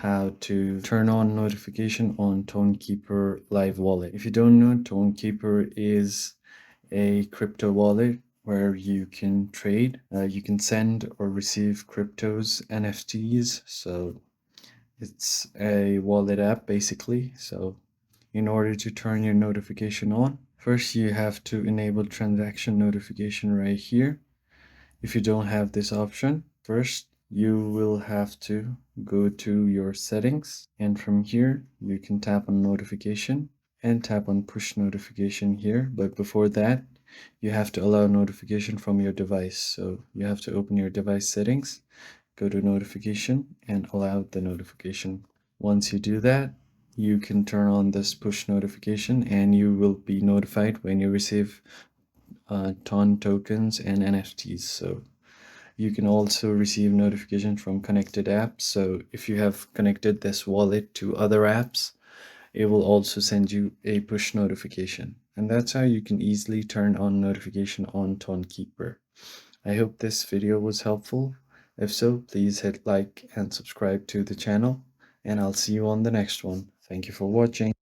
how to turn on notification on Tonkeeper Live Wallet. If you don't know, Tonkeeper is a crypto wallet where you can trade, you can send or receive cryptos, NFTs. So it's a wallet app basically. So in order to turn your notification on, first you have to enable transaction notification right here. If you don't have this option, first you will have to go to your settings, and from here you can tap on notification and tap on push notification here. But before that, you have to allow notification from your device. So you have to open your device settings, go to notification and allow the notification. Once you do that, you can turn on this push notification and you will be notified when you receive ton tokens and NFTs. So you can also receive notifications from connected apps. So if you have connected this wallet to other apps, it will also send you a push notification. And that's how you can easily turn on notification on Tonkeeper. I hope this video was helpful. If so, please hit like and subscribe to the channel, and I'll see you on the next one. Thank you for watching.